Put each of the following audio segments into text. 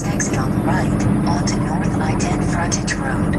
exit on the right, onto North I-10 Frontage Road.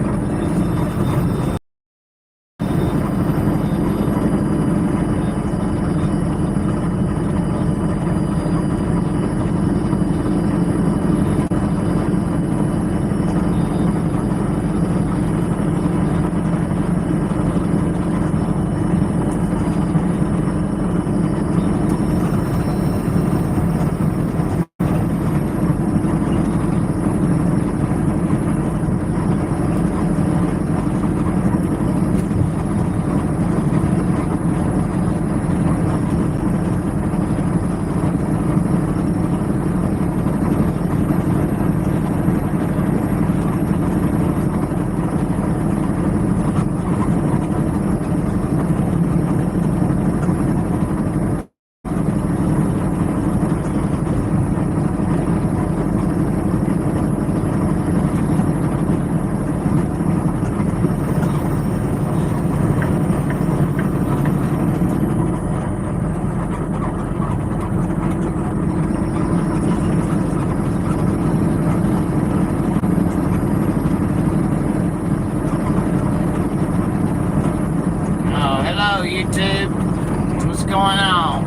YouTube. What's going on?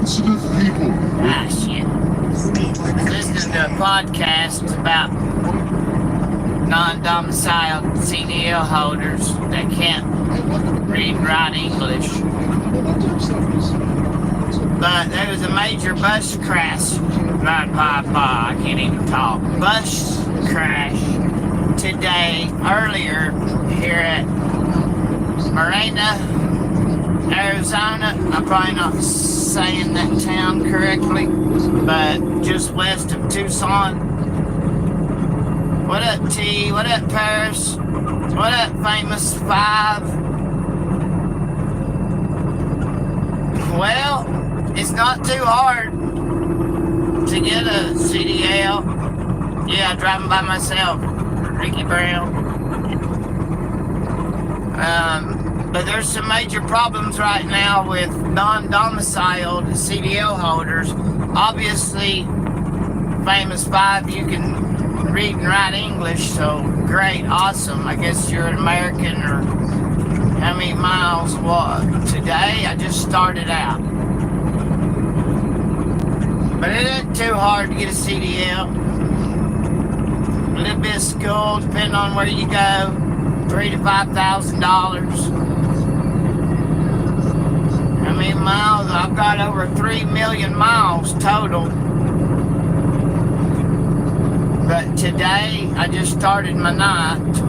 It's enough people. Ah, shit. Listening to a podcast about non-domiciled CDL holders that can't read and write English. But there was a major bus crash. I can't even talk. Bus crash today, earlier, here at Marina, Arizona. I'm probably not saying that town correctly, but just west of Tucson. What up, T? What up, Paris? What up, Famous Five? Well, it's not too hard to get a CDL. Yeah, driving by myself, Ricky Brown. But there's some major problems right now with non-domiciled CDL holders. Obviously, Famous Five, you can read and write English, so great, awesome. I guess you're an American, or how many miles, what? Today, I just started out. But it ain't too hard to get a CDL. A little bit of school, depending on where you go, $3,000 to $5,000. How many miles? I've got over 3 million miles total. But today, I just started my night.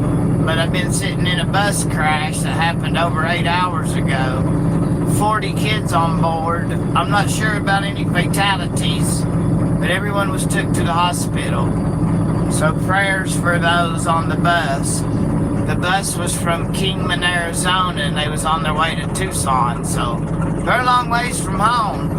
But I've been sitting in a bus crash that happened over 8 hours ago. 40 kids on board. I'm not sure about any fatalities, but everyone was took to the hospital. So prayers for those on the bus. The bus was from Kingman, Arizona, and they was on their way to Tucson, so they're a long ways from home.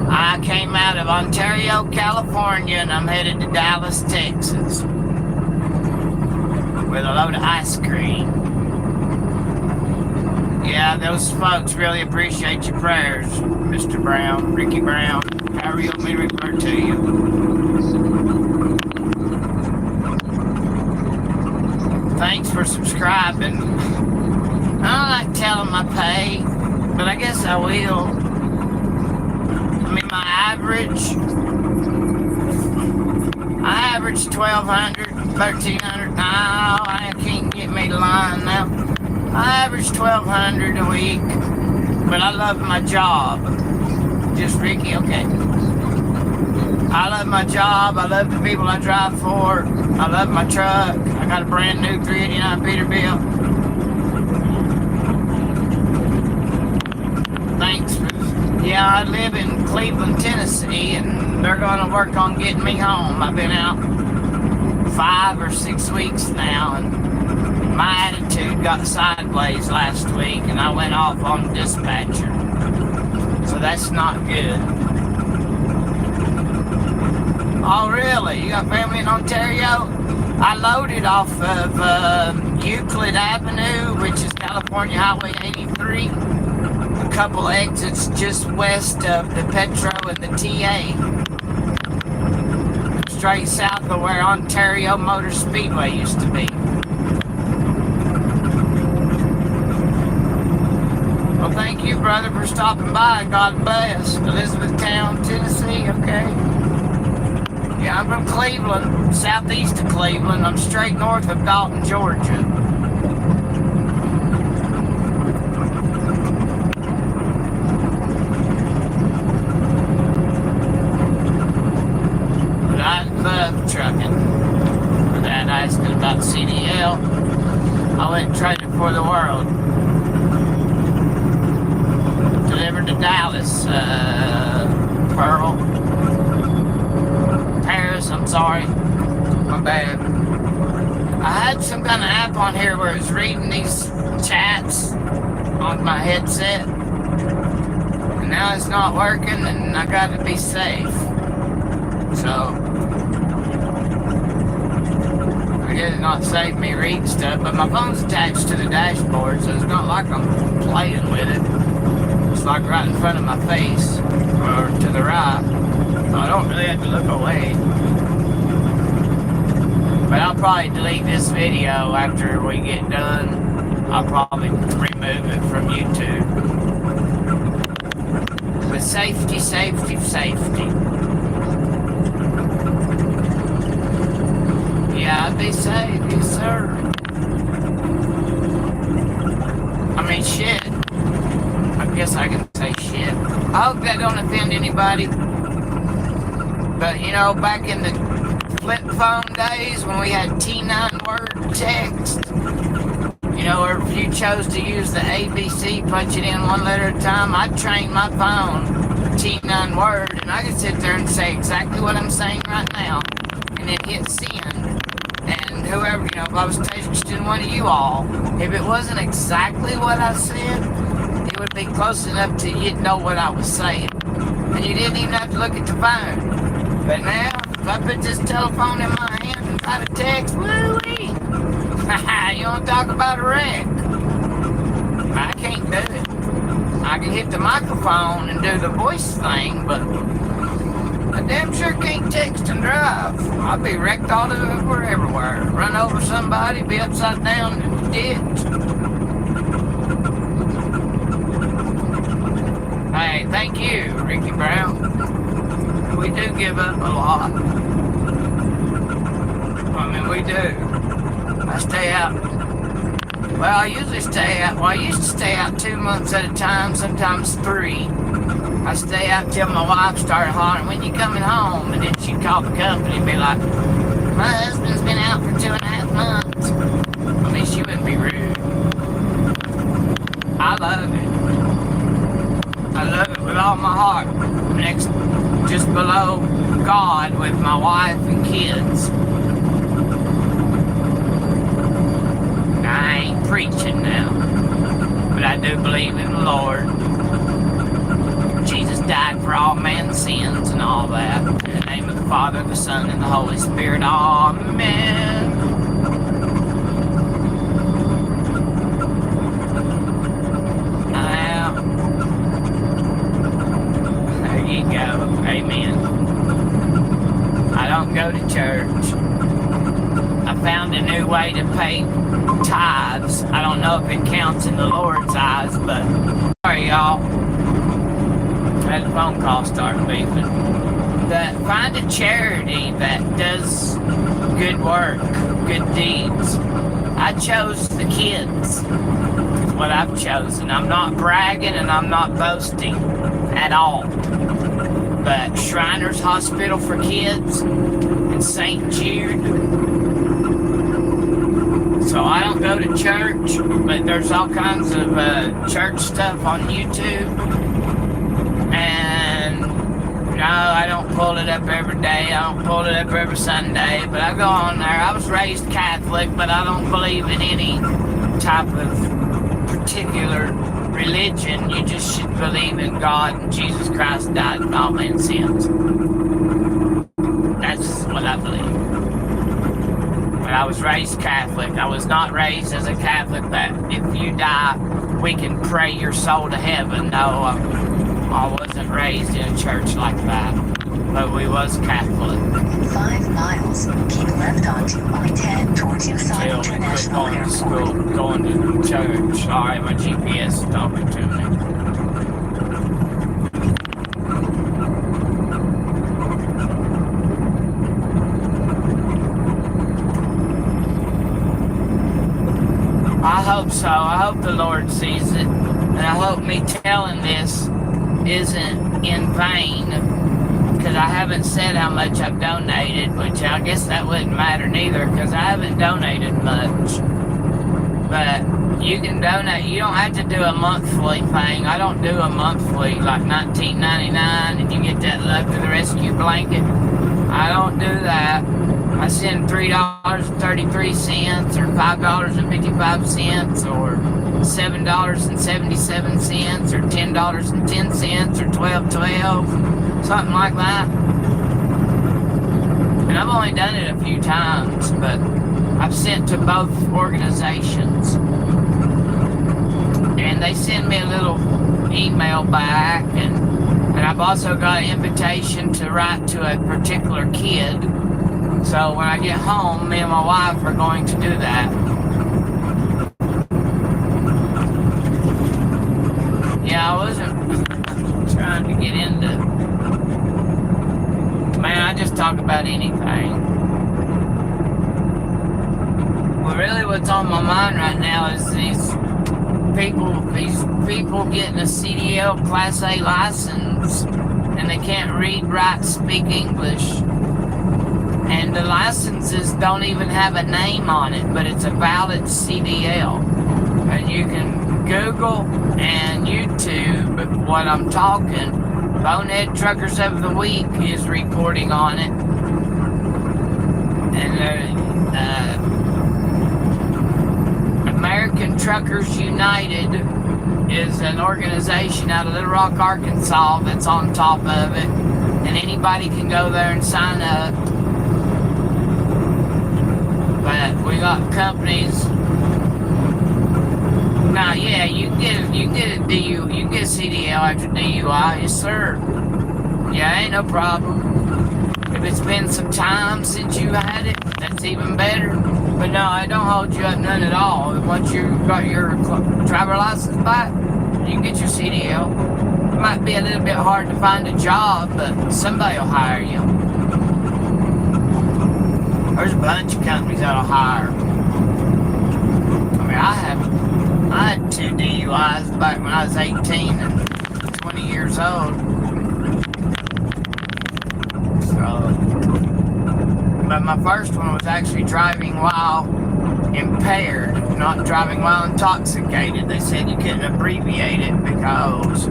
I came out of Ontario, California, and I'm headed to Dallas, Texas, with a load of ice cream. Yeah, those folks really appreciate your prayers, Mr. Brown, Ricky Brown, however you want me to refer to you. Thanks for subscribing. I don't like telling my pay, but I guess I will. I mean, I average 1,200, 1,300. No, I can't get me to line now. I average 1,200 a week, but I love my job. Just Ricky, okay. I love my job. I love the people I drive for. I love my truck. I got a brand new 389 Peterbilt. Thanks. Yeah, I live in Cleveland, Tennessee, and they're going to work on getting me home. I've been out 5 or 6 weeks now, and my attitude got sideways last week, and I went off on dispatcher. So that's not good. Oh, really? You got family in Ontario? I loaded off of Euclid Avenue, which is California Highway 83. A couple exits just west of the Petro and the TA. Straight south of where Ontario Motor Speedway used to be. Well, thank you, brother, for stopping by. God bless. Elizabethtown, Tennessee, okay? Yeah, I'm from Cleveland, southeast of Cleveland. I'm straight north of Dalton, Georgia. But I love trucking. For that, asking about CDL. I went trading for the world. Delivered to Dallas, Pearl. Paris, I'm sorry. My bad. I had some kind of app on here where it was reading these chats on my headset. And now it's not working and I gotta be safe. So, I guess it's not safe me reading stuff, but my phone's attached to the dashboard, so it's not like I'm playing with it. It's like right in front of my face, or to the right. So I don't really have to look away. But I'll probably delete this video after we get done. I'll probably remove it from YouTube. But safety, safety, safety. Yeah, I'd be safe, yes sir. I mean, shit. I guess I can say shit. I hope that don't offend anybody. But, you know, back in the flip phone days when we had T9 word text, you know, or if you chose to use the ABC, punch it in one letter at a time, I'd train my phone T9 word, and I could sit there and say exactly what I'm saying right now, and then hit send. And whoever, you know, if I was texting one of you all, if it wasn't exactly what I said, it would be close enough to you'd know what I was saying. And you didn't even have to look at the phone. But now, if I put this telephone in my hand and try to text, woo-wee! You want to talk about a wreck? I can't do it. I can hit the microphone and do the voice thing, but I damn sure can't text and drive. I'll be wrecked all over everywhere. Run over somebody, be upside down in the ditch. Hey, thank you, Ricky Brown. We do give up a lot. I mean, we do. I stay out. Well, I usually stay out. Well, I used to stay out 2 months at a time, sometimes 3. I stay out till my wife started hollering, when you coming home? And then she'd call the company and be like, my husband's been out for 2.5 months. I mean, she wouldn't be rude. I love it. I love it with all my heart. Next, just below God with my wife and kids. I ain't preaching now, but I do believe in the Lord. Jesus died for all man's sins and all that. In the name of the Father, the Son, and the Holy Spirit. Amen. There you go. Amen. I don't go to church. I found a new way to pay tithes. I don't know if it counts in the Lord's eyes, but sorry, y'all. I had a phone call start beeping. Find a charity that does good work, good deeds. I chose the kids. It's what I've chosen. I'm not bragging and I'm not boasting at all. But Shriners Hospital for Kids and St. Jude. So I don't go to church, but there's all kinds of church stuff on YouTube. And no, I don't pull it up every day. I don't pull it up every Sunday, but I go on there. I was raised Catholic, but I don't believe in any type of particular religion. You just should believe in God and Jesus Christ died for all man's sins. That's what I believe. I was raised Catholic. I was not raised as a Catholic that if you die, we can pray your soul to heaven. No, I wasn't raised in a church like that. But we was Catholic. 5 miles. Keep left onto I-10 towards Tucson Till we quit International going to Airport. school, going to church. Sorry, my GPS is talking to me. I hope so. I hope the Lord sees it. And I hope me telling this isn't in vain. Because I haven't said how much I've donated, which I guess that wouldn't matter neither, because I haven't donated much. But you can donate. You don't have to do a monthly thing. I don't do a monthly, like $19.99, and you get that Love to the Rescue blanket. I don't do that. I send $3.33 or $5.55 or $7.77 or $10.10 or $12.12, something like that. And I've only done it a few times, but I've sent to both organizations. And they send me a little email back, and I've also got an invitation to write to a particular kid. So when I get home, me and my wife are going to do that. Yeah, I wasn't trying to get into... Man, I just talk about anything. Well, really what's on my mind right now is these people getting a CDL Class A license, and they can't read, write, speak English. And the licenses don't even have a name on it, but it's a valid CDL. And you can Google and YouTube what I'm talking. Bonehead Truckers of the Week is reporting on it. And American Truckers United is an organization out of Little Rock, Arkansas that's on top of it. And anybody can go there and sign up. But we got companies. Now, yeah, you can get a CDL after DUI, yes sir. Yeah, ain't no problem. If it's been some time since you had it, that's even better. But no, I don't hold you up none at all. Once you got your driver license back, you can get your CDL. It might be a little bit hard to find a job, but somebody will hire you. There's a bunch of companies that'll hire. I mean, I had 2 DUIs back when I was 18 and 20 years old. So, but my first one was actually driving while impaired, not driving while intoxicated. They said you couldn't abbreviate it because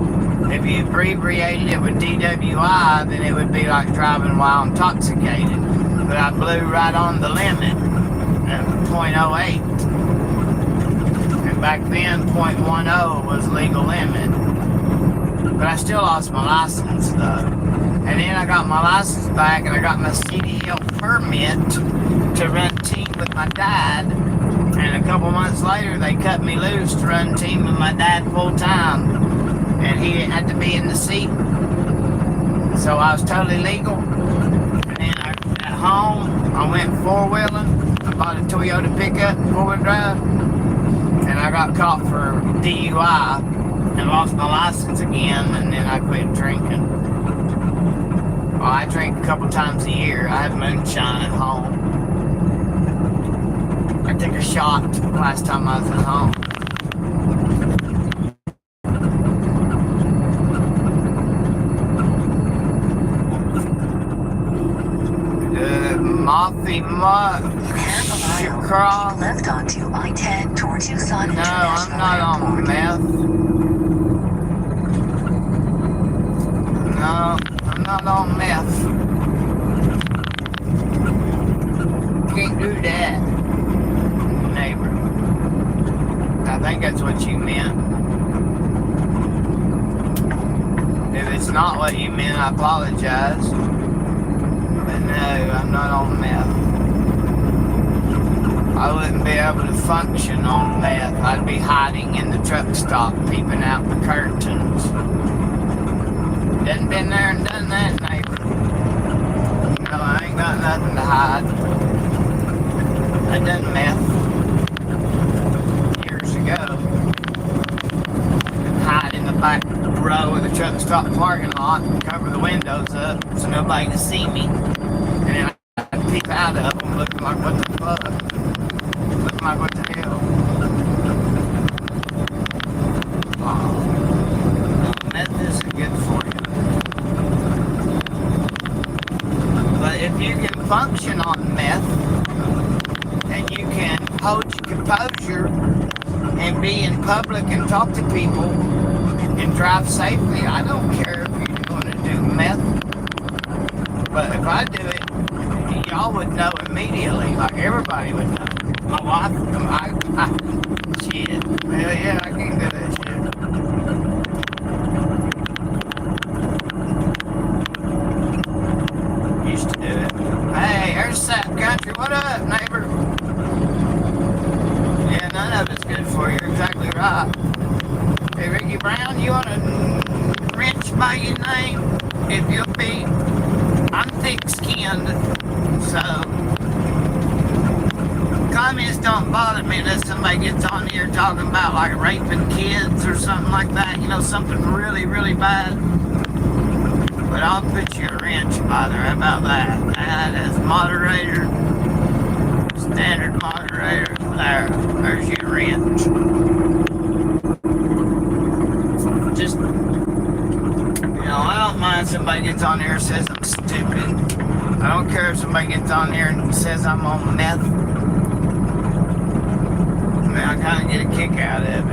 if you abbreviated it with DWI, then it would be like driving while intoxicated. But I blew right on the limit at .08. And back then, .10 was legal limit. But I still lost my license, though. And then I got my license back, and I got my CDL permit to run team with my dad. And a couple months later, they cut me loose to run team with my dad full time. And he had to be in the seat. So I was totally legal. And then at home, I went four-wheeling. I bought a Toyota pickup, four-wheel drive. And I got caught for DUI and lost my license again, and then I quit drinking. Well, I drink a couple times a year. I have moonshine at home. I took a shot last time I was at home. Keep left onto I-10 towards Tucson No, International I'm not on Airport. meth. No, I'm not on meth. Can't do that, neighbor. I think that's what you meant. If it's not what you meant, I apologize. But no, I'm not on meth. I wouldn't be able to function on meth. I'd be hiding in the truck stop, peeping out the curtains. Done been there and done that, neighbor. No, I ain't got nothing to hide. I done meth years ago. Hide in the back row of the truck stop parking lot and cover the windows up so nobody can see me. And then I'd peep out of them looking like, what the fuck? Looking like, what the hell? Oh, meth isn't good for you. But if you can function on meth, and you can hold your composure and be in public and talk to people and drive safely, I don't care if you're going to do meth. But if I do it, y'all would know immediately, like everybody would know. My wife, shit. Hell yeah, I can't do that shit. Used to do it. Hey, there's Sap Country. What up, neighbor? Yeah, none of it's good for you. You're exactly right. Hey, Ricky Brown, you want to wrench by your name? If you'll be, I'm thick-skinned, so comments don't bother me unless somebody gets on here talking about like raping kids or something like that. You know, something really, really bad. But I'll put you a wrench by there. How about that? That is moderator, standard moderator. There's your wrench. Just, you know, I don't mind if somebody gets on here and says I'm stupid. I don't care if somebody gets on here and says I'm on meth. I mean, I kind of get a kick out of it.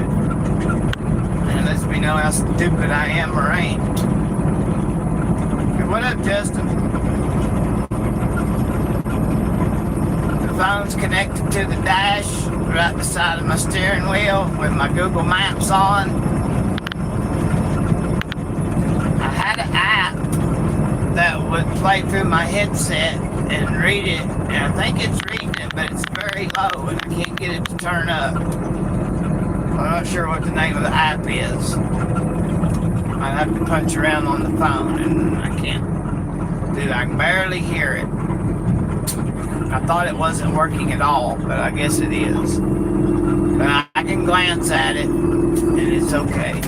And lets me know how stupid I am or ain't. Hey, what up, Justin? The phone's connected to the dash right beside of my steering wheel with my Google Maps on. I had an app that would play through my headset and read it, and I think it's reading it, but it's very low and I can't get it to turn up. I'm not sure what the name of the app is. I'd have to punch around on the phone and I can't do that. I can barely hear it. I thought it wasn't working at all, but I guess it is. But I can glance at it and it's okay.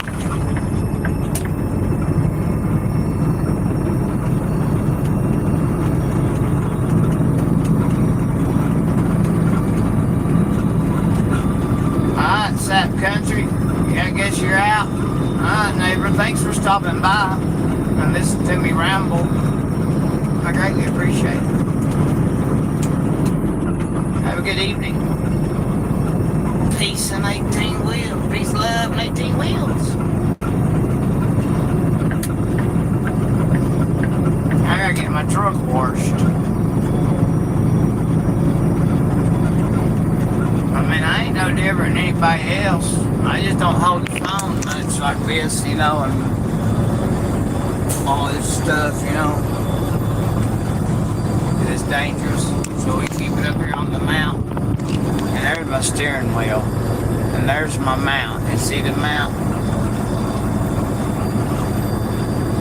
Sap Country, yeah, I guess you're out. Alright, neighbor, thanks for stopping by and listening to me ramble. I greatly appreciate it. Have a good evening. Peace and 18 wheels. Peace, love, and 18 wheels. I gotta get my truck washed. I mean, I ain't no different than anybody else. I just don't hold the phone much like this, you know, and all this stuff, you know. It's dangerous, so we keep it up here on the mount. And there's my steering wheel. And there's my mount. You see the mount?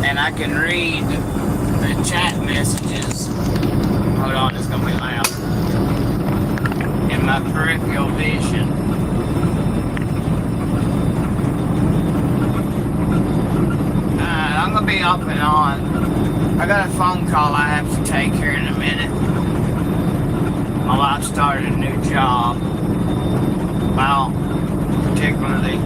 And I can read the chat messages. Hold on, it's gonna be loud. In my peripheral vision. I'm gonna be off and on. I got a phone call I have to take here in a minute. My wife started a new job. Well, particularly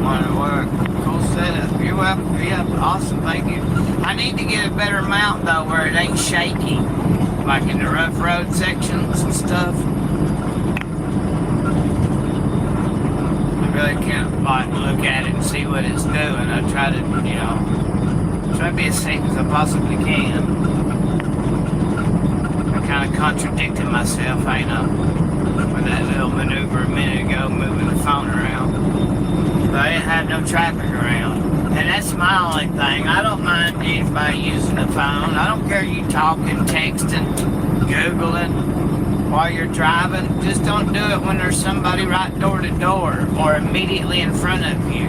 want to work. Cool setup. You're welcome. Yeah, awesome. Thank you. I need to get a better mount though, where it ain't shaky, like in the rough road sections and stuff. I really can't like look at it and see what it's doing. I try to, you know, try to be as safe as I possibly can. I kind of contradicted myself, ain't I? With that little maneuver a minute ago, moving the phone around. But I didn't have no traffic around. And that's my only thing. I don't mind anybody using the phone. I don't care you talking, texting, Googling. while you're driving. Just don't do it when there's somebody right door to door or immediately in front of you.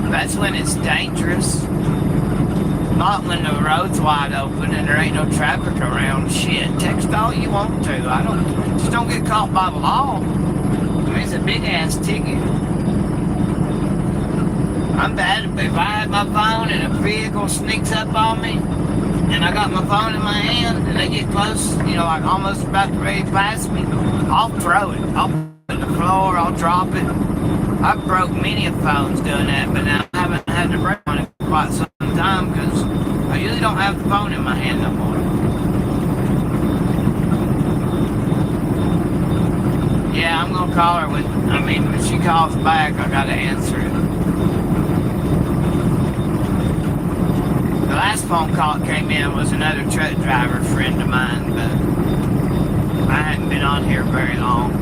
That's when it's dangerous. Not when the road's wide open and there ain't no traffic around. Shit, text all you want to. Just don't get caught by the law. I mean, it's a big ass ticket. I'm bad if I have my phone and a vehicle sneaks up on me and I got my phone in my hand and they get close, like almost about to ready to pass me, I'll throw it. I'll put it on the floor, I'll drop it. I've broke many of phones doing that, but now I haven't had to break one in quite some time because I usually don't have the phone in my hand no more. Yeah, I'm gonna call her when she calls back, I gotta answer it. The last phone call that came in was another truck driver friend of mine, but I hadn't been on here very long.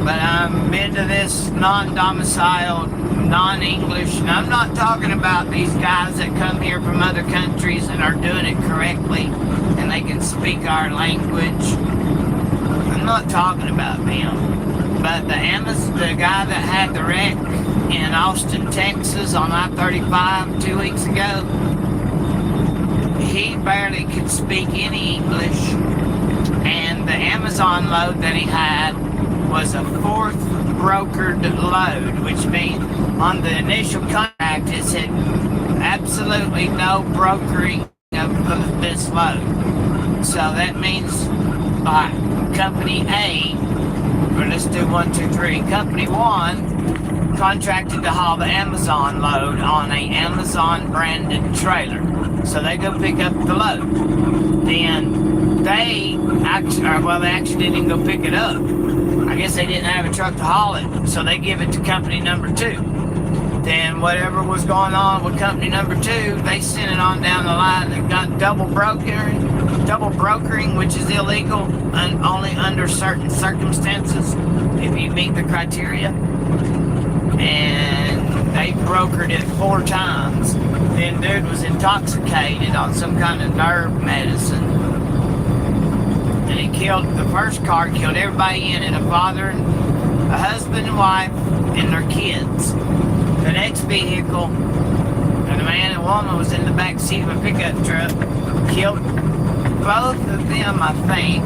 But I'm into this non-domiciled, non-English, and I'm not talking about these guys that come here from other countries and are doing it correctly and they can speak our language. I'm not talking about them. But the guy that had the wreck in Austin, Texas on I-35 2 weeks ago, he barely could speak any English, and the Amazon load that he had was a fourth brokered load, which means on the initial contract it said absolutely no brokering of this load. So that means company A, or let's do 1, 2, 3. Company 1 contracted to haul the Amazon load on a Amazon branded trailer. So they go pick up the load. Then they actually didn't even go pick it up. I guess they didn't have a truck to haul it, so they give it to company number 2. Then whatever was going on with company number 2, they sent it on down the line. They got double brokering, which is illegal and only under certain circumstances if you meet the criteria. And they brokered it 4 times. Then dude was intoxicated on some kind of nerve medicine. And he the first car killed everybody in it, a father, a husband and wife, and their kids. The next vehicle, and the man and woman was in the back seat of a pickup truck, killed both of them, I think.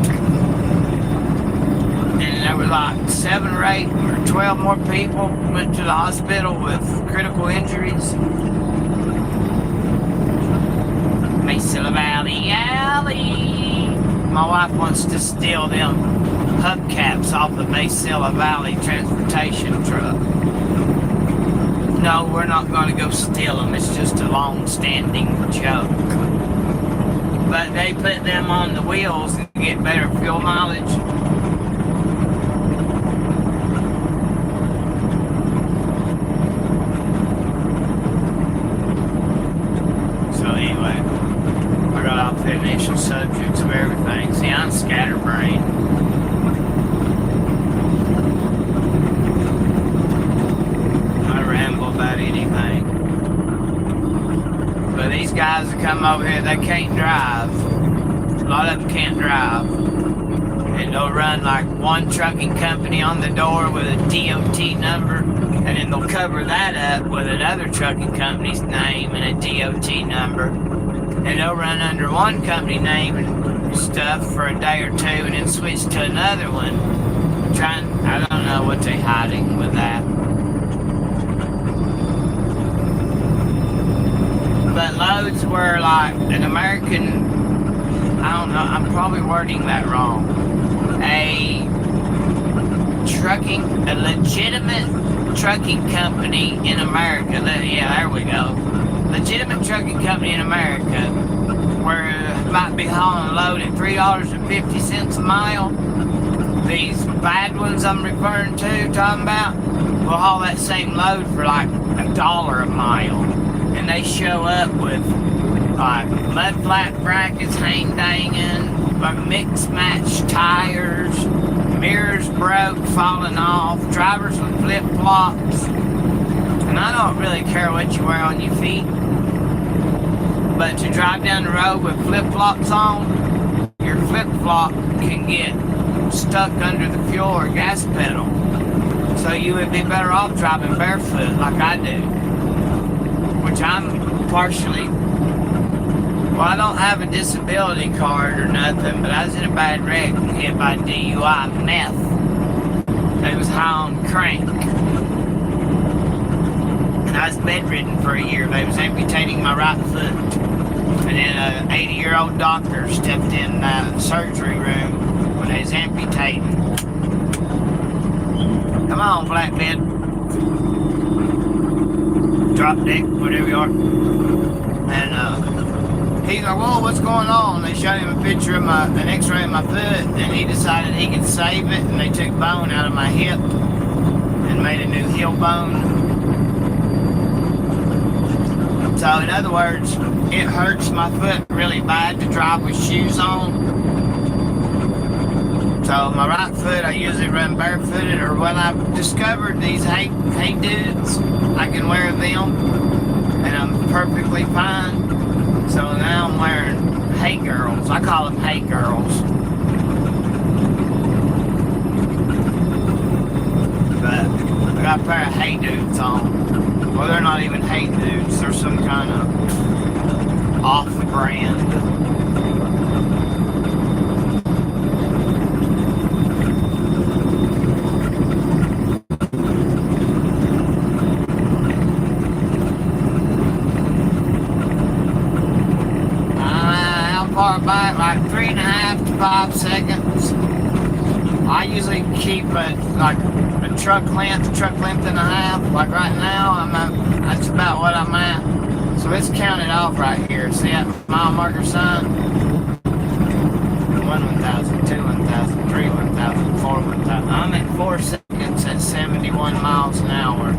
And there were like 7 or 8 or 12 more people went to the hospital with critical injuries. Mesa Valley Alley. My wife wants to steal them hubcaps off the Mesa Valley transportation truck. No, we're not going to go steal them. It's just a long-standing joke. But they put them on the wheels and get better fuel mileage. So anyway, I got off the initial subjects of everything. See, I'm scatterbrained. About anything. But these guys that come over here, they can't drive. A lot of them can't drive. And they'll run like one trucking company on the door with a DOT number, and then they'll cover that up with another trucking company's name and a DOT number. And they'll run under one company name and stuff for a day or 2 and then switch to another one. I don't know what they're hiding with that. But loads were like an American, I don't know, I'm probably wording that wrong. A legitimate trucking company in America, yeah, there we go. Legitimate trucking company in America, where it might be hauling a load at $3.50 a mile. These bad ones I'm referring to, talking about, will haul that same load for like $1 a mile. And they show up with like mud flat brackets hang-danging, like mix-match tires, mirrors broke, falling off, drivers with flip-flops. And I don't really care what you wear on your feet, But to drive down the road with flip-flops on, your flip-flop can get stuck under the fuel or gas pedal. So you would be better off driving barefoot like I do. Which I'm partially... Well, I don't have a disability card or nothing, but I was in a bad wreck and hit by DUI meth. It was high on crank. And I was bedridden for a year. They was amputating my right foot. And then an 80-year-old doctor stepped in the surgery room when they was amputating. Come on, flatbed. Drop deck, whatever you are. And he's like, whoa, what's going on? They showed him a picture of an x-ray of my foot, and he decided he could save it, and they took bone out of my hip and made a new heel bone. So in other words, it hurts my foot really bad to drive with shoes on. So my right foot, I usually run barefooted, or when I discovered these hey dudes, I can wear them, and I'm perfectly fine. So now I'm wearing hey girls. I call them hey girls. But I got a pair of hey dudes on. Well, they're not even hey dudes. They're some kind of off-brand. Back like 3.5 to 5 seconds. I usually keep it like a truck length and a half. Like right now, that's about what I'm at. So it's counted off right here. See that mile marker sign? 1 1,000, 2 1,000, 3 1,000, 4 1,000. I'm at 4 seconds at 71 miles an hour.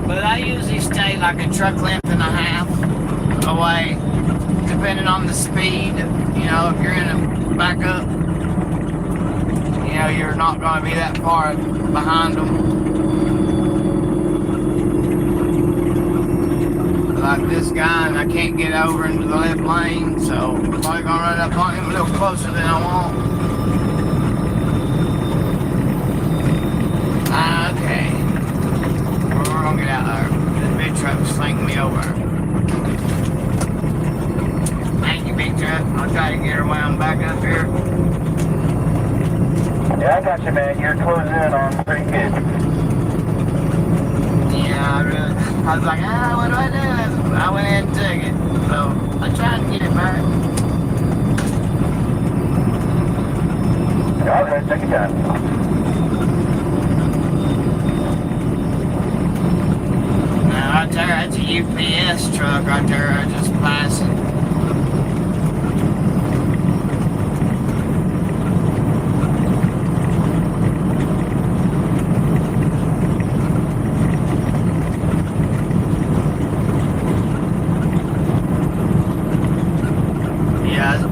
But I usually stay like a truck length and a half away. Depending on the speed, you know, if you're in a backup, you know, you're not going to be that far behind them. Like this guy, and I can't get over into the left lane, so I'm probably going to run up on him a little closer than I want. Okay. We're going to get out there. This big truck slinging me over. Big truck. I'll try to get her while I'm back up here. Yeah, I got you, man. You're closing in on pretty good. Yeah, I was like, what do I do? I went ahead and took it. So I tried to get it back. All right, take your time. Now, right there, that's a UPS truck right there. I just passed it.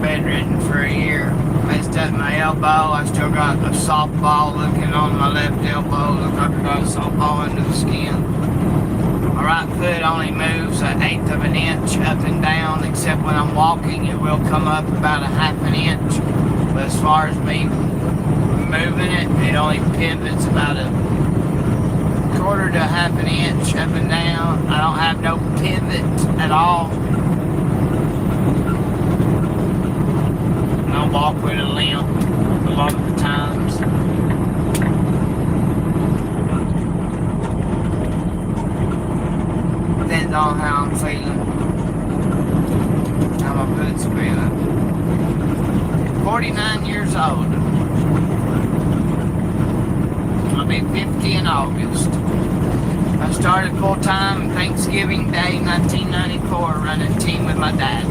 Bedridden for a year. Messed up my elbow. I still got a softball looking on my left elbow. Looks like I got a softball under the skin. My right foot only moves 1/8 of an inch up and down, except when I'm walking it will come up about 1/2 inch. But as far as me moving it, it only pivots about 1/4 to 1/2 inch up and down. I don't have no pivot at all. I walk with a limp a lot of the times. Depends on how I'm feeling. How my foot's feeling. 49 years old. I'll be 50 in August. I started full-time Thanksgiving Day 1994 running a team with my dad.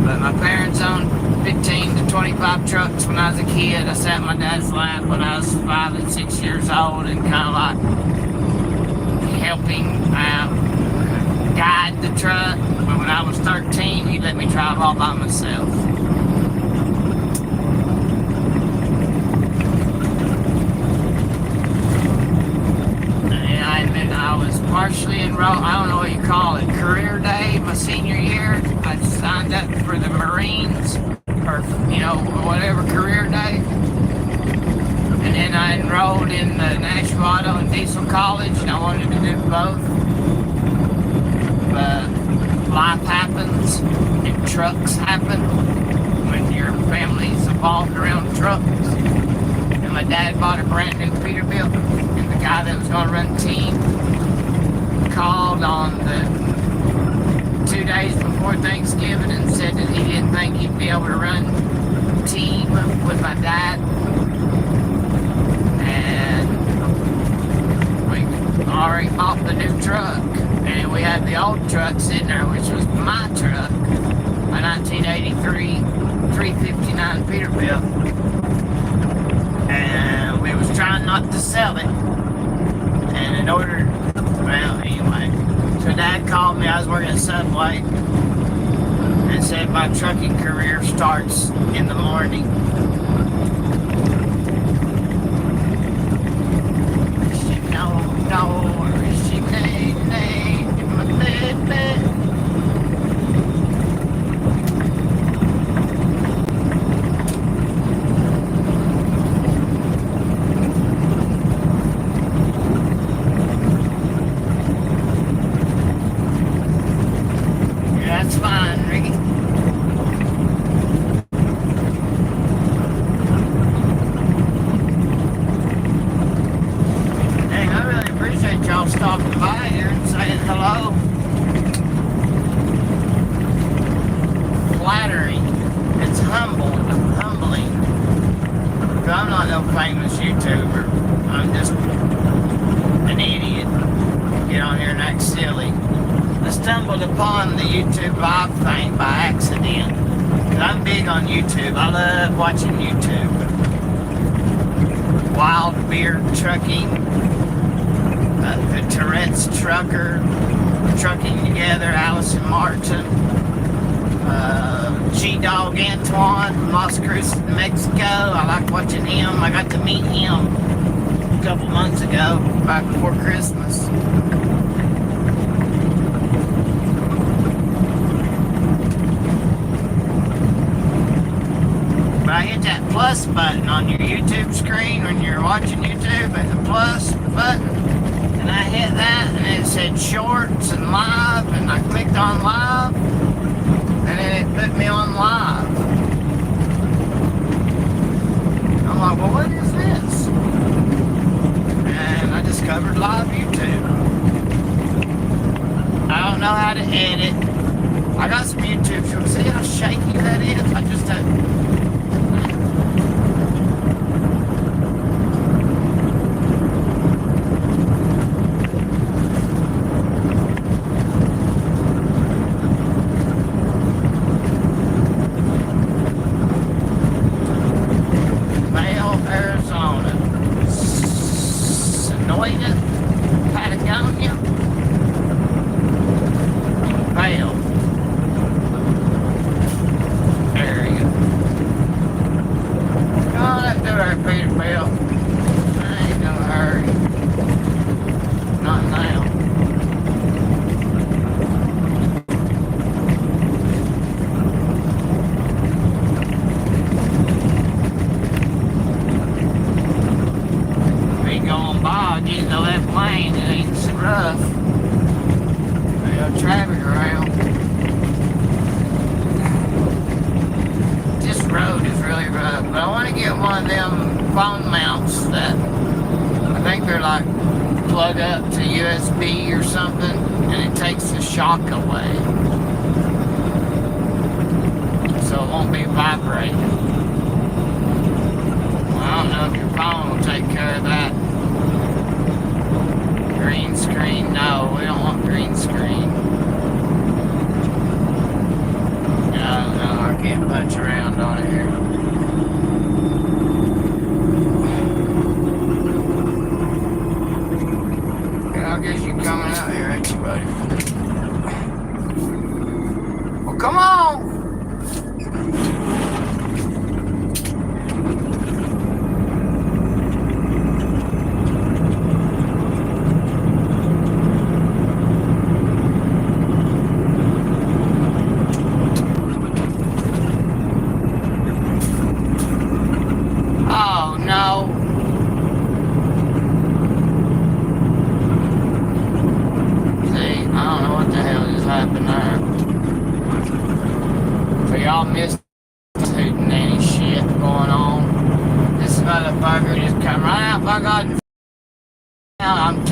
But my parents owned 15 to 25 trucks when I was a kid. I sat in my dad's lap when I was 5 and 6 years old and kind of like helping guide the truck. But when I was 13, he let me drive all by myself. And I admit I was partially enrolled. I don't know what you call it. Career day, my senior year. I signed up for the Marines, or whatever career day. And then I enrolled in the Nashville Auto and Diesel College, and I wanted to do both. But life happens, and trucks happen when your family's involved around trucks. And my dad bought a brand new Peterbilt, and the guy that was going to run the team called on the 2 days before Thanksgiving and said that he didn't think he'd be able to run team with my dad. And we already bought the new truck, and we had the old truck sitting there, which was my truck, a 1983 359 Peterbilt. And we was trying not to sell it. And in order, well, anyway, so Dad called me. I was working at Subway, and said my trucking career starts in the morning. She no, she nay, my baby. That's fine, Ricky. Dang, I really appreciate y'all stopping by here and saying hello. Flattering. It's humbling. But I'm not no famous YouTuber. I'm just an idiot. Get on here and act silly. I stumbled upon the YouTube live thing by accident. And I'm big on YouTube. I love watching YouTube. Wild Beard Trucking, the Tourette's Trucker, Trucking Together, Allison Martin, G-Dog Antoine from Las Cruces, Mexico. I like watching him. I got to meet him a couple months ago, right before Christmas. But I hit that plus button on your YouTube screen when you're watching YouTube, at the plus button, and I hit that, and it said shorts and live, and I clicked on live, and then it put me on live. I'm like, well, what is this? And I discovered live YouTube. I don't know how to edit. I got some YouTube shows. See how shaky that is? I just Patagonia. Vail. There you go. Oh, let's do our Peterbilt. I ain't no hurry. Not now. Going by, get in the left lane, it ain't so rough. They got traffic around. This road is really rough, but I want to get one of them phone mounts that I think they're like plug up to USB or something, and it takes the shock away. So it won't be vibrating. Well, I don't know if your phone will take care of that. Green screen? No, we don't want green screen. No, I can't punch around on it here. Yeah, I guess you're coming out here, ain't you, buddy? Well, come on!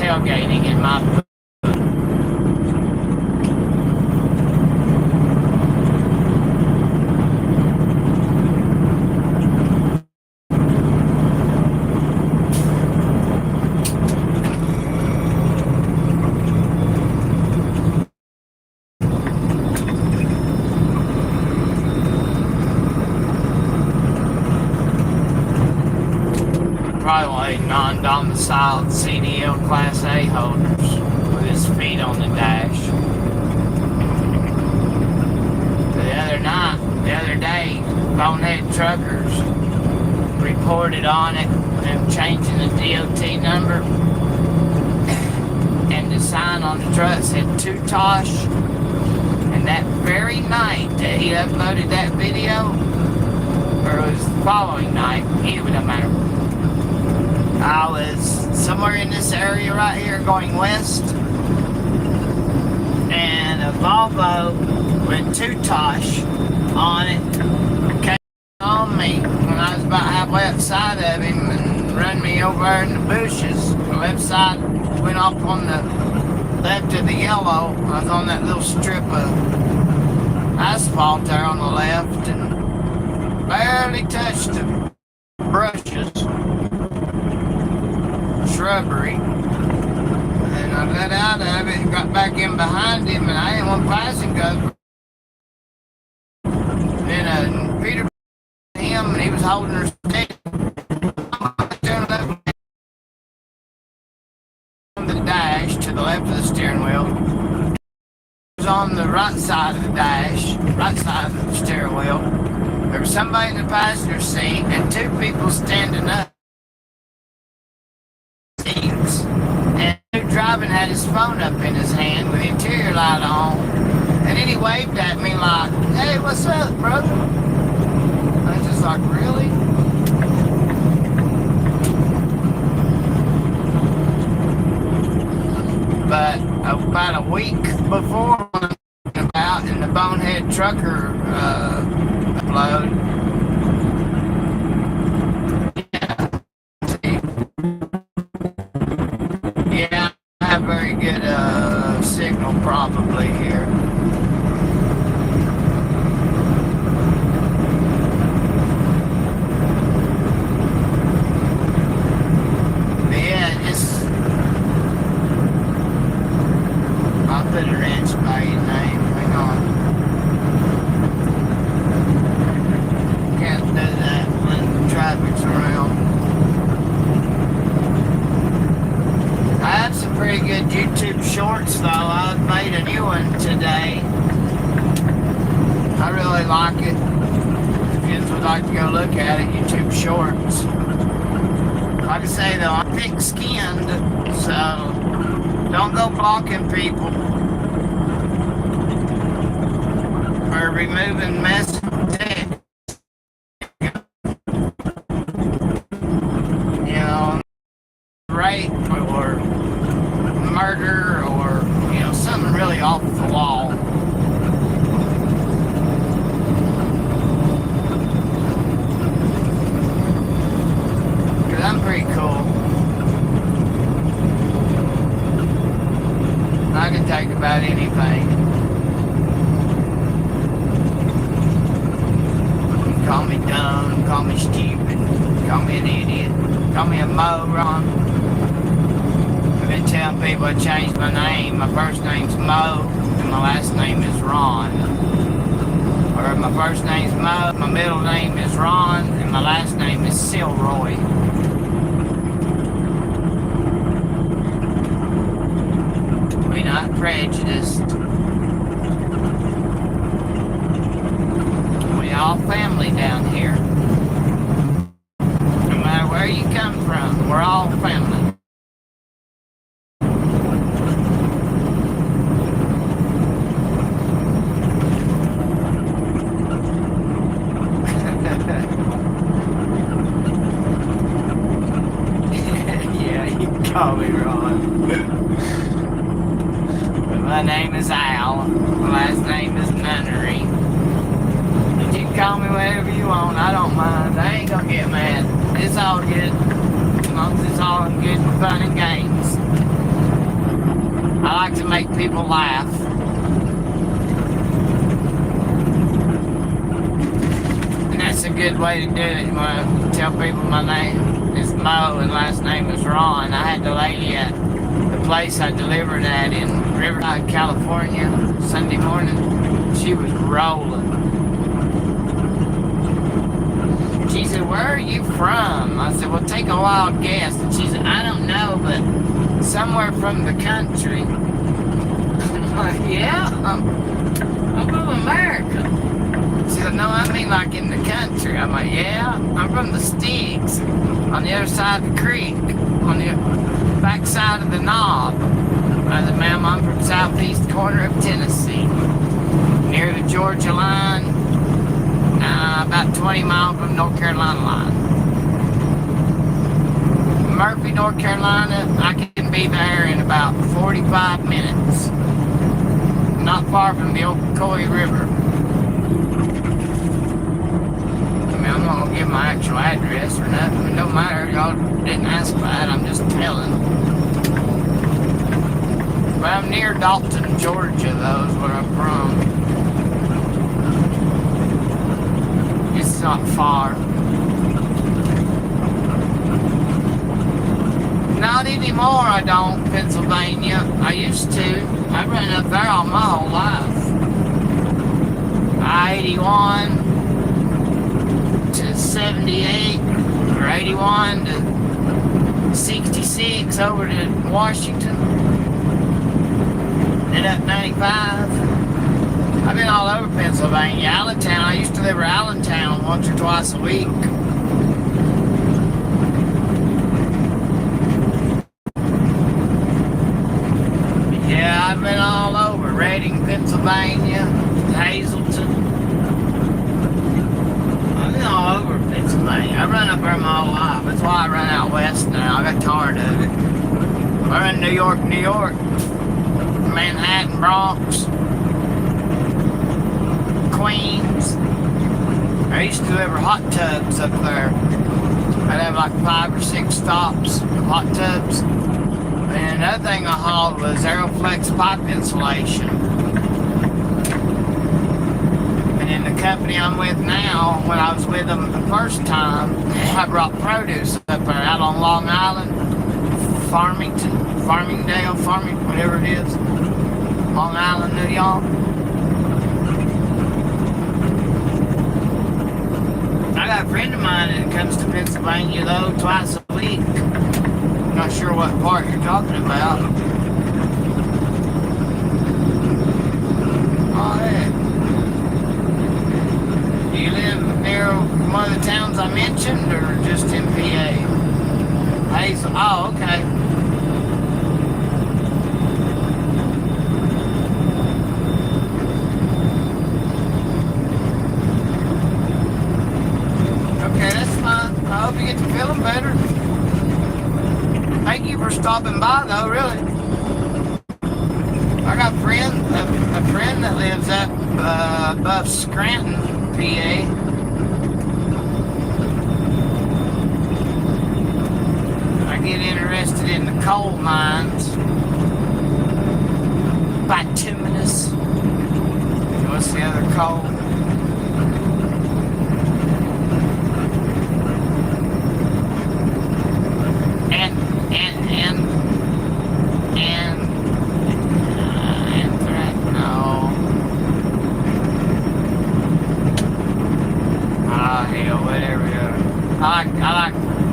tailgating in my probably non-domiciled CDL Class A holders with his feet on the dash. The other day, bonehead truckers reported on it, them changing the DOT number, and the sign on the truck said "To Tosh." And that very night that he uploaded that video, or it was the following night, it doesn't matter. I was somewhere in this area right here going west, and a Volvo with "To Tosh" on it came on me when I was about halfway outside of him and run me over in the bushes. The left side went off on the left of the yellow. I was on that little strip of asphalt there on the left and barely touched the brushes. Shrubbery, and I got out of it and got back in behind him, and I didn't want to pass him because then Peter him, and he was holding her stick on the dash to the left of the steering wheel. He was on the right side of the dash, right side of the steering wheel. There was somebody in the passenger seat and two people standing up. And driving had his phone up in his hand with the interior light on, and then he waved at me like, "Hey, what's up, brother?" I was just like, really? But about a week before, about in the Bonehead Trucker upload, yeah, I have very good signal probably here. But yeah, I'll put a wrench by your name. Hang on. Can't do that when the traffic's around. I have some pretty good YouTube shorts though. I've made a new one today. I really like it. If kids would like to go look at it, YouTube shorts. Like I say though, I'm thick skinned, so don't go blocking people or removing message text. You know, rape or murder or, you know, something really off the wall. Because I'm pretty cool. I can take about anything. You can call me dumb, call me stupid, call me an idiot, call me a moron. I've been telling people I changed my name. My first name's Mo, and my last name is Ron. Or my first name's Mo, my middle name is Ron, and my last name is Silroy. We're not prejudiced. We all family down here. No matter where you come from, we're all family. Yeah, you can call me Ron. My name is Al. My last name is Nunnery. But you can call me whatever you want. I don't mind. I ain't gonna get mad. It's all good. As long as it's all good and fun and games. I like to make people laugh. And that's a good way to do it. When I tell people my name is Mo and last name is Ron. I had the lady at the place I delivered at in Riverside, California, Sunday morning. She was rolling. She said, "Where are you from?" I said, "Well, take a wild guess." And she said, "I don't know, but somewhere from the country." I'm like, "Yeah, I'm from America." She said, "No, I mean like in the country." I'm like, "Yeah, I'm from the sticks, on the other side of the creek, on the back side of the knob." I said, "Ma'am, I'm from southeast corner of Tennessee, near the Georgia line. About 20 miles from North Carolina line. Murphy, North Carolina, I can be there in about 45 minutes. Not far from the Ocoee River." I mean, I'm not going to give my actual address or nothing. It don't matter. Y'all didn't ask for that. I'm just telling. But I'm near Dalton, Georgia, though, is where I'm from. It's not far. Not anymore, I don't, Pennsylvania. I used to. I ran up there all my whole life. I-81 to 78, or 81 to 66 over to Washington. Then up 95. I've been all over Pennsylvania. Allentown, I used to live in Allentown once or twice a week. Yeah, I've been all over. Reading, Pennsylvania, Hazleton. I've been all over Pennsylvania. I run up there my whole life. That's why I run out west now. I got tired of it. I run New York, Manhattan, Bronx, Queens. I used to deliver hot tubs up there. I'd have like 5 or 6 stops of hot tubs. And another thing I hauled was Aeroflex pipe insulation. And in the company I'm with now, when I was with them the first time, I brought produce up there out on Long Island, Farmingdale, whatever it is, Long Island, New York. I got a friend of mine that comes to Pennsylvania, though, twice a week. Not sure what part you're talking about. Oh, yeah. Do you live near one of the towns I mentioned, or just in PA? Hazel. Oh, okay. Okay, that's fine. I hope you get to feeling better. Thank you for stopping by, though, really. I got a friend that lives up above Scranton, PA. I get interested in the coal mines. Bituminous. What's the other coal?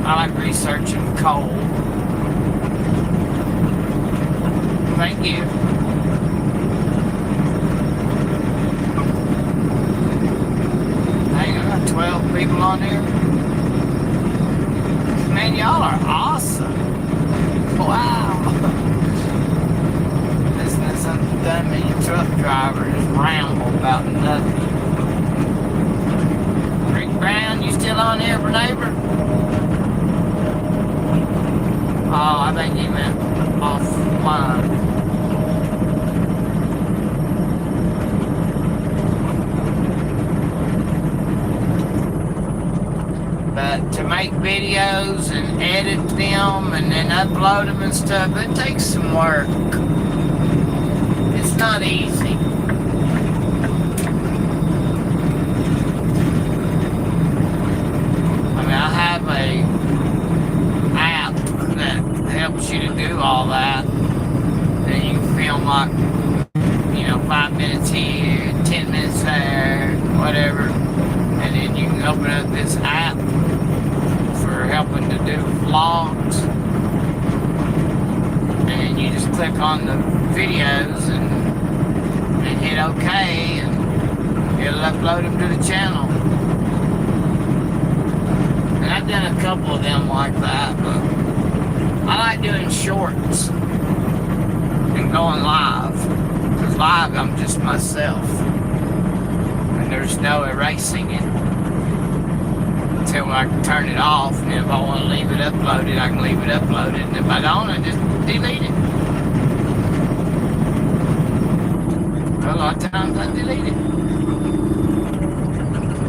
I like researching coal. Thank you. Hey, I got 12 people on here. Man, y'all are awesome. Wow. Listening to some dummy truck driver just ramble about nothing. Rick Brown, you still on here, neighbor? Oh, I think he meant offline. But to make videos and edit them and then upload them and stuff, it takes some work. not easy. I mean, I have a app that helps you to do all that. And you can film like, 5 minutes here, 10 minutes there, whatever. And then you can open up this app for helping to do vlogs. And then you just click on the videos and hit OK, and it'll upload them to the channel. And I've done a couple of them like that, but I like doing shorts and going live. Because live, I'm just myself. And there's no erasing it until I can turn it off. And if I want to leave it uploaded, I can leave it uploaded. And if I don't, I just delete it. A lot of times I delete it.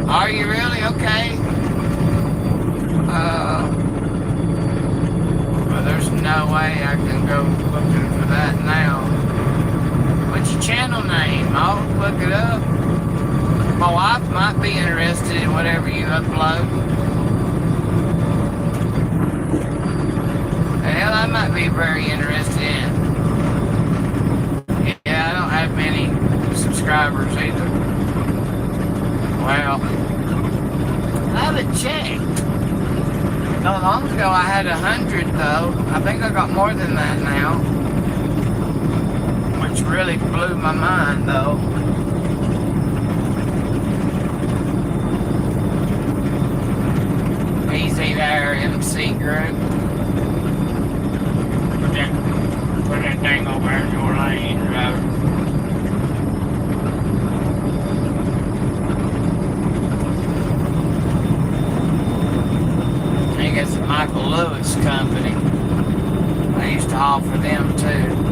Are you really? Okay. Well, there's no way I can go looking for that now. What's your channel name? I'll look it up. My wife might be interested in whatever you upload. Hell, I might be very interested in. Yeah, I don't have many subscribers either. Well, I haven't checked. Not long ago I had 100 though. I think I got more than that now. Which really blew my mind though. Easy there, MC group. Put that thing over in your lane, right? I think it's the Michael Lewis Company. I used to haul for them too.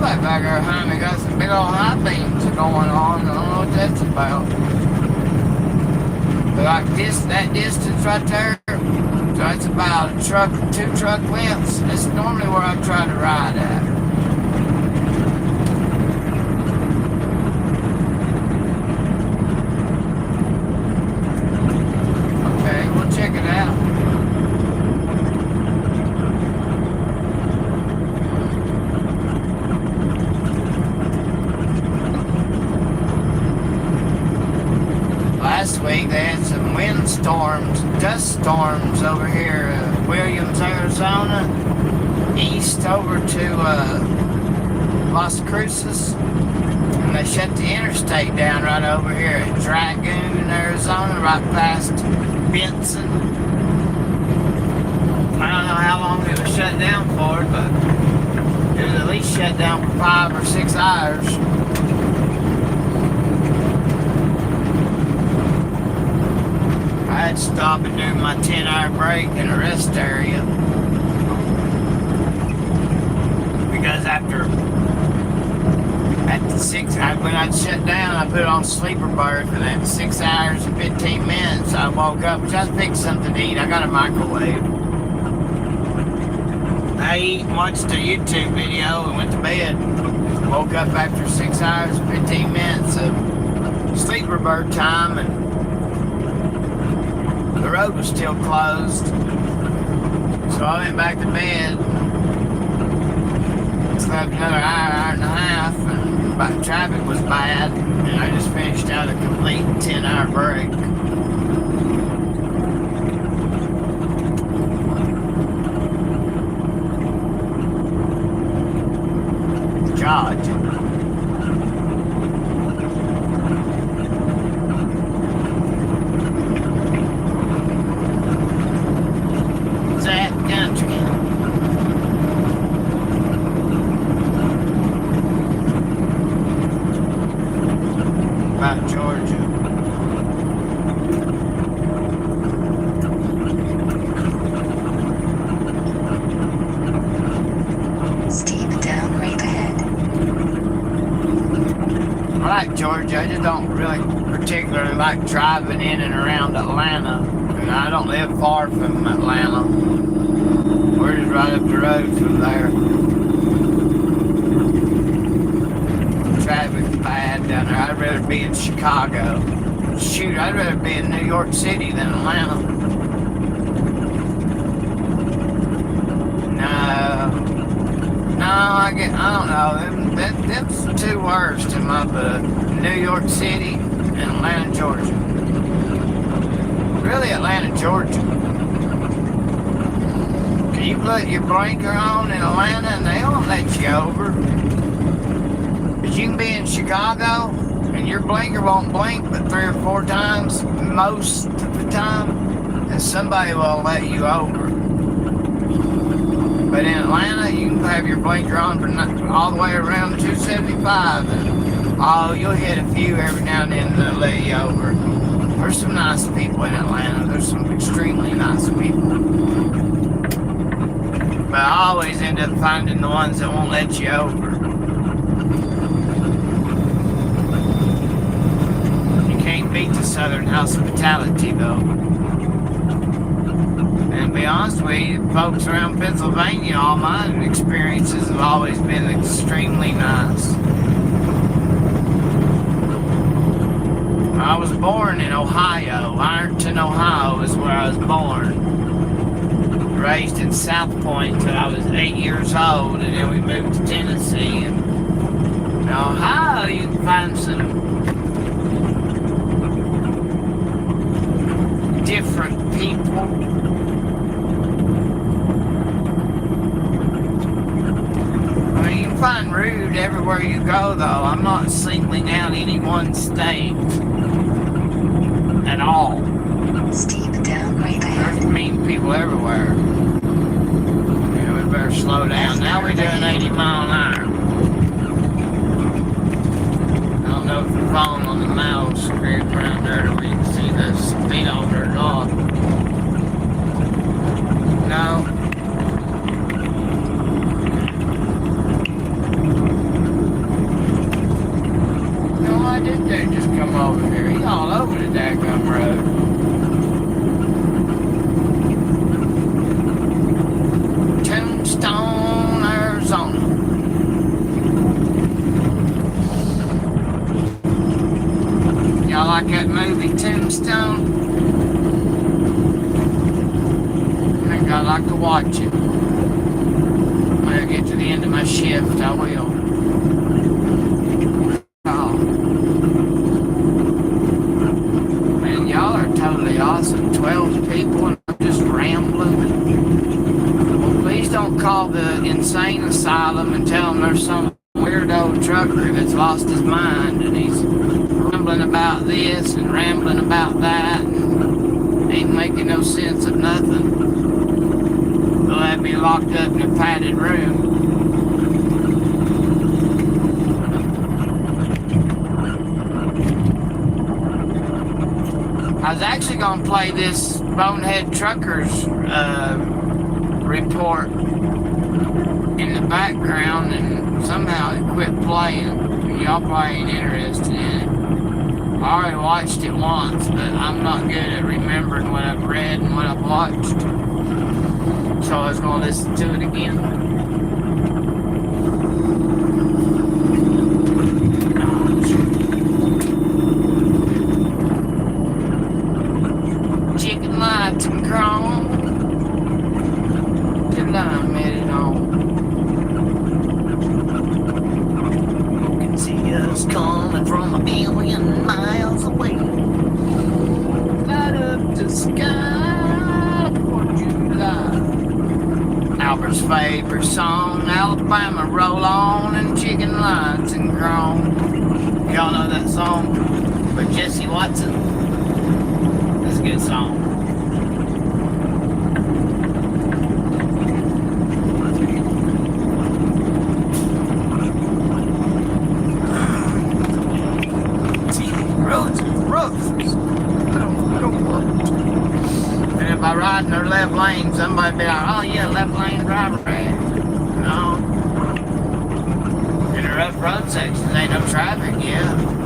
Back there behind me got some big old high beams going on. I don't know what that's about. But like that distance right there, so it's about two truck lengths. That's normally where I try to ride at. Okay, we'll check it out. Last week they had some windstorms, dust storms over here, Williams, Arizona, east over to Las Cruces, and they shut the interstate down right over here at Dragoon, Arizona, right past Benson. I don't know how long it was shut down for, but it was at least shut down for 5 or 6 hours. I had to stop and do my 10-hour break in a rest area. Because when I'd shut down, I put it on sleeper berth, and at 6 hours and 15 minutes, I woke up, just picked something to eat. I got a microwave. I ate and watched a YouTube video and went to bed. Woke up after 6 hours and 15 minutes of sleeper berth time, and the road was still closed, so I went back to bed, slept another hour and a half, and traffic was bad, and I just finished out a complete 10-hour break. George. About Georgia. Steep downgrade ahead. I like Georgia. I just don't really particularly like driving in and around Atlanta. And I don't live far from Atlanta. We're just right up the road from there. Traffic's bad down there. I'd rather be in Chicago. Shoot, I'd rather be in New York City than Atlanta. I don't know. Them's the two worst in my book. New York City and Atlanta, Georgia. Really, Atlanta, Georgia. Can you put your blinker on in Atlanta and they won't let you over? But you can be in Chicago and your blinker won't blink but 3 or 4 times most of the time, and somebody will let you over. But in Atlanta, you can have your blinker on for all the way around 275, and you'll hit a few every now and then that'll let you over. There's some nice people in Atlanta. There's some extremely nice people. But I always end up finding the ones that won't let you over. You can't beat the Southern hospitality, though. And to be honest with you, folks around Pennsylvania, all my experiences have always been extremely nice. I was born in Ohio. Ironton, Ohio is where I was born. Raised in South Point until I was 8 years old, and then we moved to Tennessee. And in Ohio, you can find some different people. Find rude everywhere you go, though. I'm not singling out any one state at all. Steep downgrade ahead. There's mean people everywhere. Yeah, we better slow down. Now we're doing 80 mile an hour. I don't know if the phone on the mouse screen around there that we can see the speedometer or not. No. They just come over here. He's all over the daggum road. Tombstone, Arizona. Y'all like that movie, Tombstone? I think I'd like to watch it. When I get to the end of my shift, I will. Awesome, 12 people, and I'm just rambling. Well, please don't call the insane asylum and tell them there's some weirdo trucker that's lost his mind and he's rambling about this and rambling about that and ain't making no sense of nothing. They'll have me locked up in a padded room. I was actually going to play this Bonehead Truckers report in the background, and somehow it quit playing. Y'all probably ain't interested in it. I already watched it once, but I'm not good at remembering what I've read and what I've watched. So I was going to listen to it again. Lights and chrome till I'm headed home. You can see us coming from a billion miles away. Light up the sky for July. Albert's favorite song, Alabama, roll on, and chicken lights and chrome. Y'all know that song by Jesse Watson? That's a good song. If I ride in their left lane, somebody be like, oh yeah, left lane driver. No. In the rough road sections, ain't no traffic, yeah.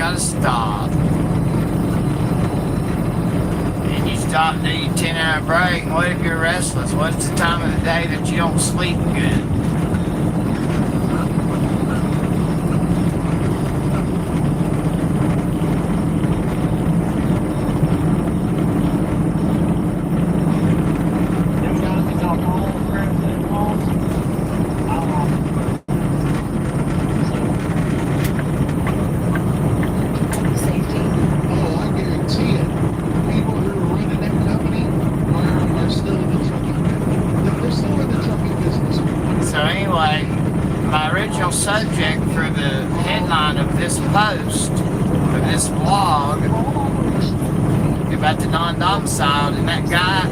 gotta stop. And you stop, do your 10-hour break. And what if you're restless? What's the time of the day that you don't sleep good? So anyway, my original subject for the headline of this post, of this vlog, about the non-domiciled and that guy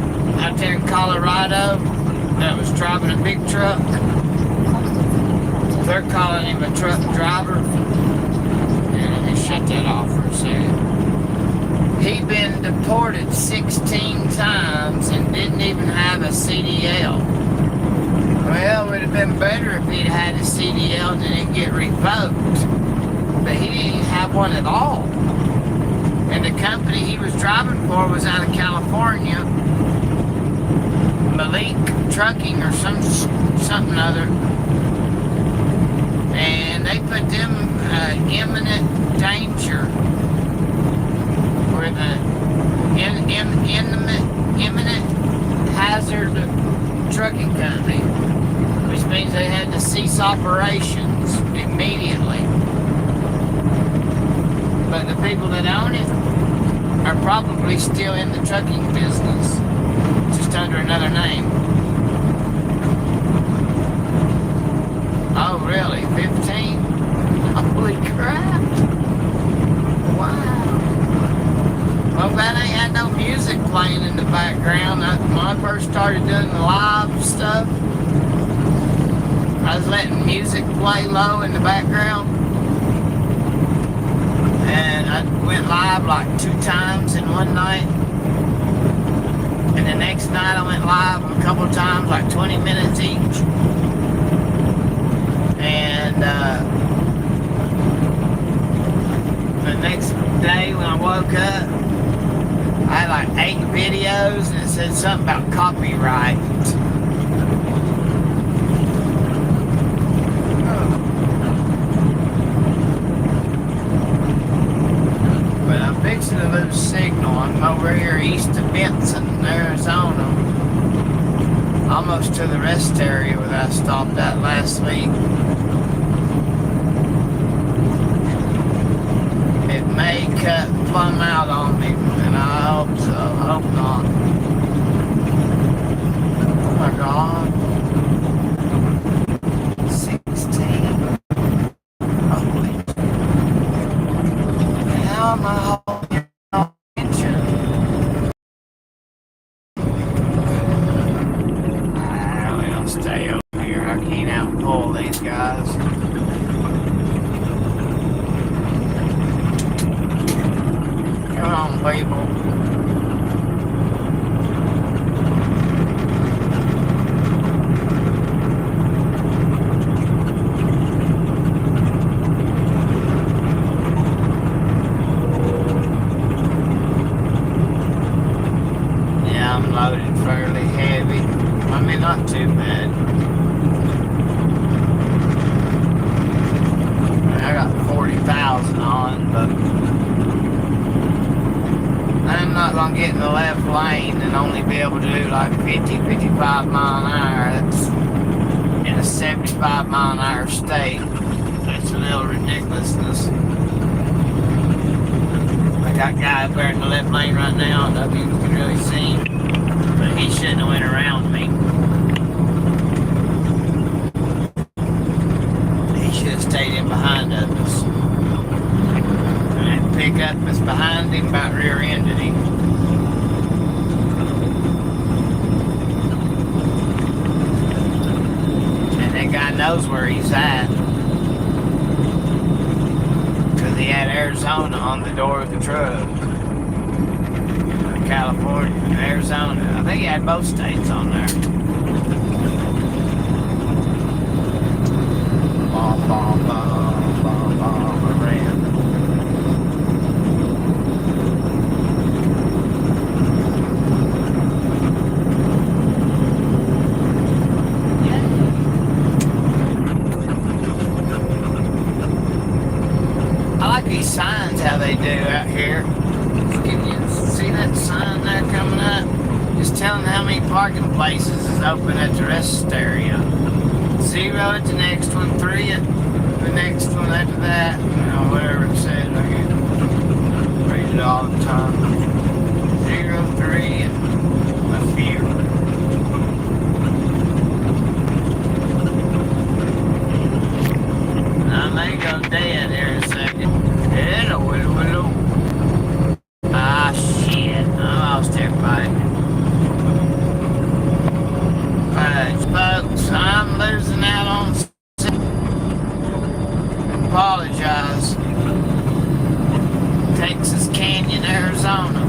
out there in Colorado that was driving a big truck. They're calling him a truck driver. And let me shut that off for a second. He'd been deported 16 times and didn't even have a CDL. Well, it would have been better if he'd had a CDL and didn't get revoked. But he didn't even have one at all. And the company he was driving for was out of California. Malik Trucking or something other. And they put them imminent danger. Or the imminent hazard trucking company, which means they had to cease operations immediately. But the people that own it are probably still in the trucking business, just under another name. Oh, really? 15? Holy crap! Wow. Well, glad I ain't had no music playing in the background. When I first started doing the live stuff, I was letting music play low in the background. And I went live like 2 times in one night. And the next night I went live a couple times, like 20 minutes each. And the next day when I woke up, I had like 8 videos and it said something about copyright. But I'm fixing to lose signal. I'm over here east of Benson, Arizona. Almost to the rest area where I stopped at last week. It may cut plumb out on me, and I hope so. I hope not. Oh my God. 16. Holy. How am I holding your attention? I'll stay over here. I can't outpull these guys. Come on, people. Yeah, I'm loaded fairly heavy. I mean, not too bad. I got 40,000 on, but I'm not going to get in the left lane and only be able to do like 50, 55 mile an hour. That's in a 75 mile an hour state. That's a little ridiculousness. I got a guy up there in the left lane right now. I don't know if you can really see him, but he shouldn't have went around me. He should have stayed in behind us. And pickup was behind him, about rear-ended him. And that guy knows where he's at. Because he had Arizona on the door of the truck. California, Arizona. I think he had both states on there. Bomb, bomb, bomb, bomb, bomb, I ran. they do out here. Can you see that sign there coming up? Just telling how many parking places is open at the rest area. 0 at the next one, 3 at the next one after that. You know, whatever it says. I can read it all the time. 0, 3, and a few. I may go dead here in a second. Hello, hello, hello. Ah, shit. I lost everybody. Folks, I'm losing out on. Apologize. Texas Canyon, Arizona.